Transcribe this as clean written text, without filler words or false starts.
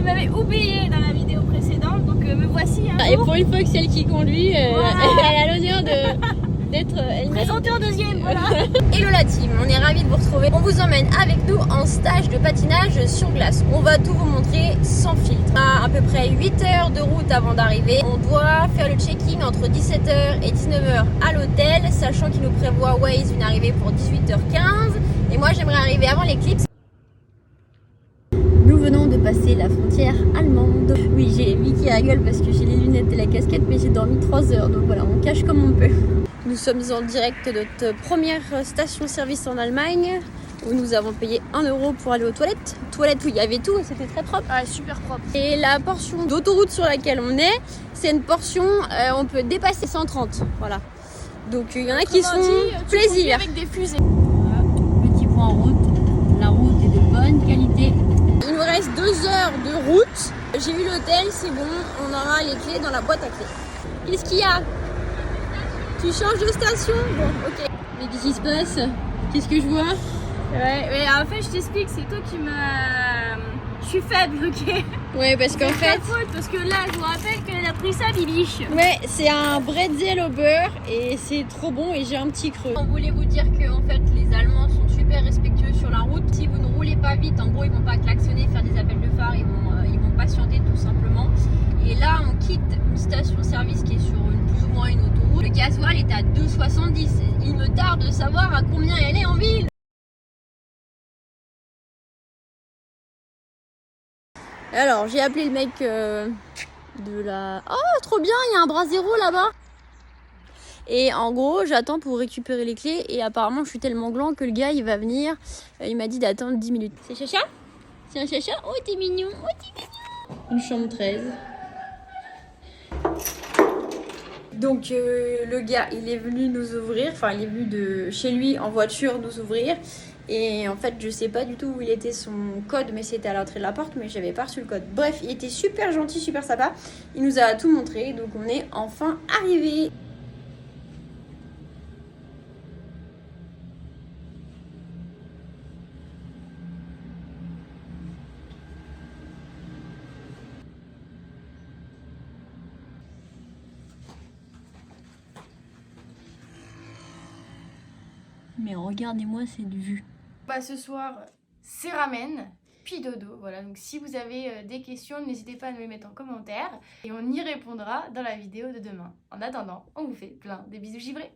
m'avez oublié dans la vidéo précédente, donc me voici. Et pour une fois que celle qui conduit, elle a l'honneur d'être présentée en deuxième, voilà. Hello la team, on est ravis de vous retrouver. On vous emmène avec nous en stage de patinage sur glace. On va tout vous montrer sans filtre. À peu près 8 heures de route avant d'arriver. On doit faire le check-in entre 17h et 19h à l'hôtel, sachant qu'il nous prévoit Waze une arrivée pour 18h15. Et moi j'aimerais arriver avant l'éclipse. Nous venons de passer la frontière allemande. Oui, j'ai Vicky à la gueule parce que j'ai les lunettes et la casquette, mais j'ai dormi 3 heures, donc voilà, on cache comme on peut. Nous sommes en direct de notre première station-service en Allemagne, où nous avons payé 1 € pour aller aux toilettes. Toilettes où il y avait tout et c'était très propre. Ouais, super propre. Et la portion d'autoroute sur laquelle on est, c'est une portion, on peut dépasser 130. Voilà. Donc il y en a qui sont plaisir. Avec des fusées. Voilà, petit point route. La route est de bonne qualité. Il nous reste 2 heures de route. J'ai eu l'hôtel, c'est bon, on aura les clés dans la boîte à clés. Qu'est-ce qu'il y a? Tu changes de station? Bon, ok. Mais qu'est-ce qui se passe? Qu'est-ce que je vois? Ouais, mais en fait, je t'explique, c'est toi qui m'as. Je suis faible, ok? Ouais, parce qu'en fait. C'est ta faute, parce que là, je vous rappelle qu'elle a pris ça, Bibiche. Ouais, c'est un bretzel au beurre et c'est trop bon et j'ai un petit creux. On voulait vous dire que en fait, les Allemands sont super respectueux sur la route. Si vous ne roulez pas vite, en gros, ils vont pas klaxonner, faire des appels de phare, ils vont patienter tout simplement. Et là, on quitte une station-service qui est sur plus ou moins une autoroute. Le gasoil est à 2,70. Il me tarde de savoir à combien elle est en ville. Alors, j'ai appelé le mec de la... Oh, trop bien, il y a un bras zéro là-bas. Et en gros, j'attends pour récupérer les clés. Et apparemment, je suis tellement gland que le gars, il va venir. Il m'a dit d'attendre 10 minutes. C'est Chacha? C'est un Chacha? Oh, t'es mignon. Oh, t'es mignon. Une chambre 13. Donc, le gars, il est venu nous ouvrir. Enfin, il est venu de chez lui en voiture nous ouvrir. Et en fait, je sais pas du tout où il était son code, mais c'était à l'entrée de la porte, mais j'avais pas reçu le code. Bref, il était super gentil, super sympa. Il nous a tout montré, donc on est enfin arrivés. Mais regardez-moi cette vue. Bah, ce soir, c'est ramen, puis dodo. Voilà, donc si vous avez des questions, n'hésitez pas à nous les mettre en commentaire et on y répondra dans la vidéo de demain. En attendant, on vous fait plein de bisous givrés.